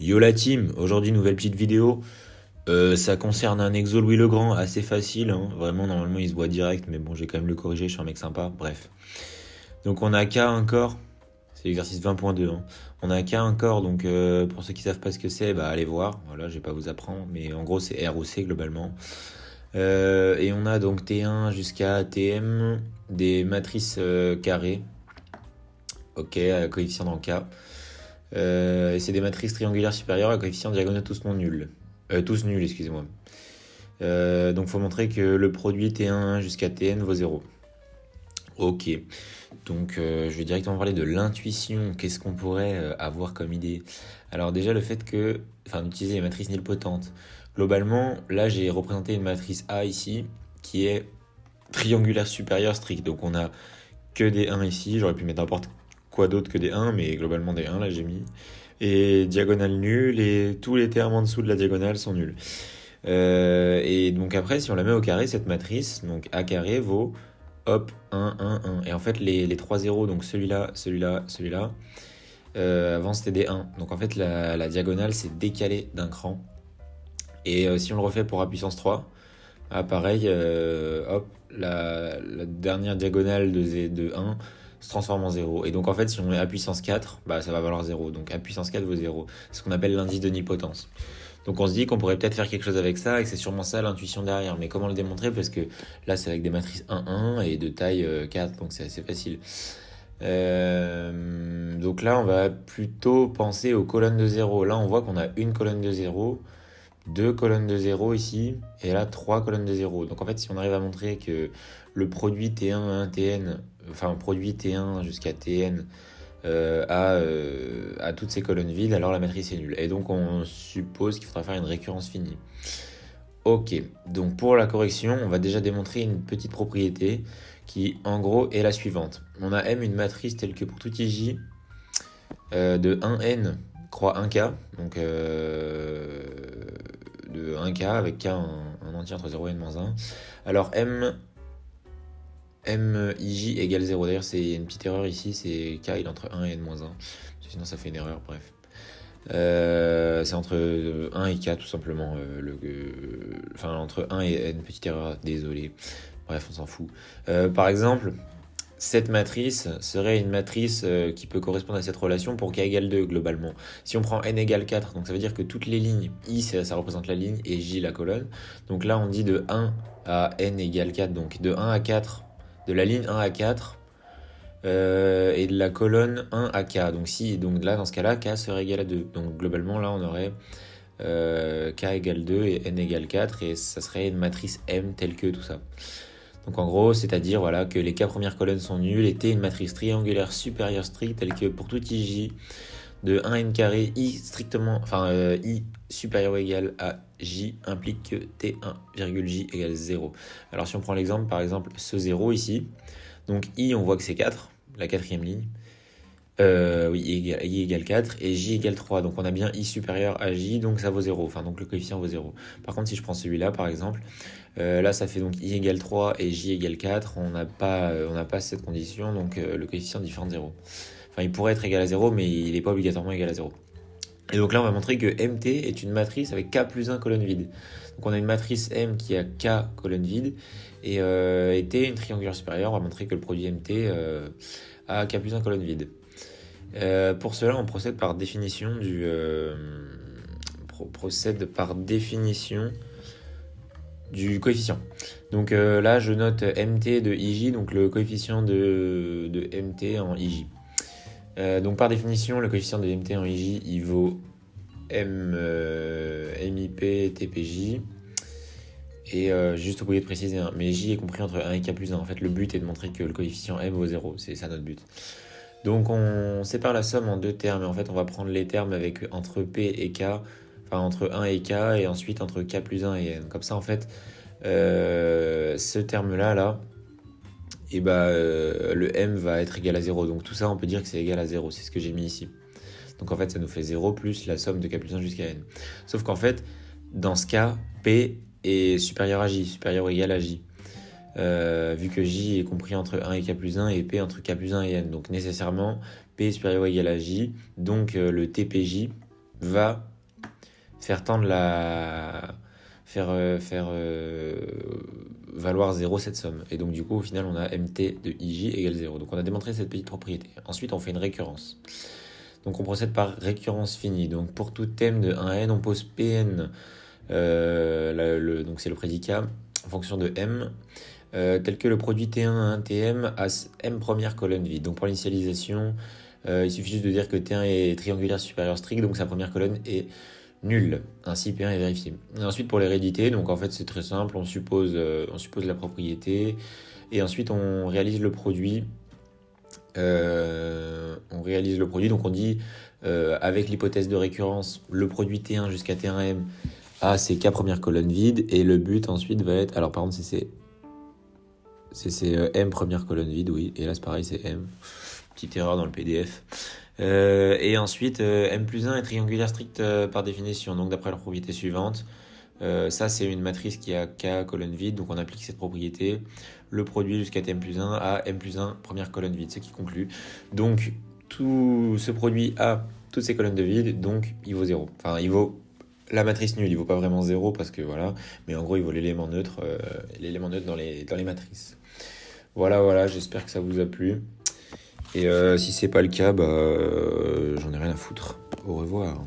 Yo la team, aujourd'hui nouvelle petite vidéo. Ça concerne un exo Louis Legrand assez facile, hein. Vraiment normalement il se voit direct, mais bon j'ai quand même le corrigé, je suis un mec sympa, bref. Donc on a K un corps, c'est l'exercice 20.2, hein. On a K un corps, donc pour ceux qui savent pas ce que c'est, bah allez voir, voilà je vais pas vous apprendre, mais en gros c'est R ou C globalement. Et on a donc T1 jusqu'à TM, des matrices carrées, ok, à coefficient dans K. Et c'est des matrices triangulaires supérieures à coefficient diagonal tous non nuls. Tous nuls, excusez-moi. Donc faut montrer que le produit T1 jusqu'à Tn vaut 0. Ok, donc je vais directement parler de l'intuition. Qu'est-ce qu'on pourrait avoir comme idée? Alors déjà le fait que, enfin d'utiliser les matrices nilpotentes. Globalement, là j'ai représenté une matrice A ici, qui est triangulaire supérieur strict. Donc on a que des 1 ici, j'aurais pu mettre n'importe quoi d'autre que des 1, mais globalement des 1 là j'ai mis. Et diagonale nulle, et tous les termes en dessous de la diagonale sont nuls. Et donc après, si on la met au carré, cette matrice, donc A carré vaut, hop, 1, 1, 1. Et en fait, les 3 zéros, donc celui-là, celui-là, celui-là, avant c'était des 1. Donc en fait, la diagonale s'est décalée d'un cran. Et si on le refait pour A puissance 3, ah, pareil, hop, la dernière diagonale de 1 se transforme en 0. Et donc en fait, si on met A puissance 4, bah, ça va valoir 0. Donc A puissance 4 vaut 0. C'est ce qu'on appelle l'indice de nilpotence. Donc on se dit qu'on pourrait peut-être faire quelque chose avec ça et que c'est sûrement ça l'intuition derrière. Mais comment le démontrer? Parce que là, c'est avec des matrices 1, 1 et de taille 4, donc c'est assez facile. Donc là, on va plutôt penser aux colonnes de 0. Là, on voit qu'on a une colonne de 0, deux colonnes de 0 ici, et là 3 colonnes de 0. Donc en fait, si on arrive à montrer que le produit T1 à Tn, enfin produit T1 jusqu'à Tn à toutes ces colonnes vides, alors la matrice est nulle. Et donc on suppose qu'il faudra faire une récurrence finie. Ok, donc pour la correction, on va déjà démontrer une petite propriété qui en gros est la suivante. On a M une matrice telle que pour tout IJ de 1n croix 1k, donc de 1k avec k un entier entre 0 et n-1. Alors MIJ égale 0. D'ailleurs, c'est une petite erreur ici, c'est k il est entre 1 et n-1. Sinon, ça fait une erreur, bref. C'est entre 1 et k tout simplement. Enfin, entre 1 et n, petite erreur, désolé. Bref, on s'en fout. Par exemple, cette matrice serait une matrice qui peut correspondre à cette relation pour k égale 2 globalement. Si on prend n égale 4, donc ça veut dire que toutes les lignes, i ça représente la ligne et j la colonne. Donc là on dit de 1 à n égale 4, donc de 1 à 4, de la ligne 1 à 4 et de la colonne 1 à k. Donc là dans ce cas-là, k serait égal à 2. Donc globalement là on aurait k égale 2 et n égale 4 et ça serait une matrice M telle que tout ça. Donc en gros, c'est-à-dire voilà, que les 4 premières colonnes sont nulles et T est une matrice triangulaire supérieure stricte telle que pour tout IJ de 1n carré, I strictement, I supérieur ou égal à J implique que T1,J égale 0. Alors si on prend l'exemple, par exemple, ce 0 ici, donc I on voit que c'est 4, la quatrième ligne. Oui, I égale 4 et J égale 3. Donc on a bien I supérieur à J, donc ça vaut 0. Enfin, donc le coefficient vaut 0. Par contre, si je prends celui-là, par exemple, là ça fait donc I égale 3 et J égale 4. On n'a pas cette condition, donc le coefficient diffère de 0. Enfin, il pourrait être égal à 0, mais il n'est pas obligatoirement égal à 0. Et donc là, on va montrer que MT est une matrice avec K plus 1 colonne vide. Donc on a une matrice M qui a K colonne vide et T une triangulaire supérieure. On va montrer que le produit MT a K plus 1 colonne vide. Pour cela, on procède par définition du coefficient. Donc là, je note MT de IJ, donc le coefficient de MT en IJ. Donc par définition, le coefficient de MT en IJ, il vaut MIP TPJ. Et juste oublié de préciser, hein, mais J est compris entre 1 et K plus 1. En fait, le but est de montrer que le coefficient M vaut 0. C'est ça notre but. Donc on sépare la somme en deux termes. Et en fait, on va prendre les termes entre P et K, enfin entre 1 et K, et ensuite entre K plus 1 et N. Comme ça, en fait, ce terme-là, là, et le M va être égal à 0. Donc tout ça, on peut dire que c'est égal à 0. C'est ce que j'ai mis ici. Donc en fait, ça nous fait 0 plus la somme de K plus 1 jusqu'à N. Sauf qu'en fait, dans ce cas, P est supérieur à J, supérieur ou égal à J. Vu que J est compris entre 1 et K plus 1 et P entre K plus 1 et N. Donc nécessairement, P est supérieur ou égal à J. Donc le TPJ va faire tendre faire valoir 0 cette somme. Et donc du coup au final on a mt de ij égale 0. Donc on a démontré cette petite propriété. Ensuite on fait une récurrence. Donc on procède par récurrence finie. Donc pour tout m de 1n on pose pn, donc c'est le prédicat, en fonction de m, tel que le produit T1 à 1 Tm à m première colonne vide. Donc pour l'initialisation, il suffit juste de dire que T1 est triangulaire supérieur strict, donc sa première colonne est nulle. Ainsi P1 est vérifié. Et ensuite pour l'hérédité, donc en fait c'est très simple, on suppose la propriété, et ensuite on réalise le produit. Donc on dit avec l'hypothèse de récurrence, le produit T1 jusqu'à T1M a ses K premières colonnes vides, et le but ensuite va être, alors par contre c'est M première colonne vide, oui, et là c'est pareil, c'est M, petite erreur dans le PDF. Et ensuite M plus 1 est triangulaire strict par définition, donc d'après la propriété suivante. Ça c'est une matrice qui a K colonne vide, donc on applique cette propriété, le produit jusqu'à Tm plus 1 à M plus 1 première colonne vide, ce qui conclut. Donc tout ce produit a toutes ces colonnes de vide, donc il vaut 0. Enfin il vaut la matrice nulle, il vaut pas vraiment 0 parce que voilà, mais en gros il vaut l'élément neutre dans les matrices. Voilà, j'espère que ça vous a plu. Et si c'est pas le cas, j'en ai rien à foutre. Au revoir.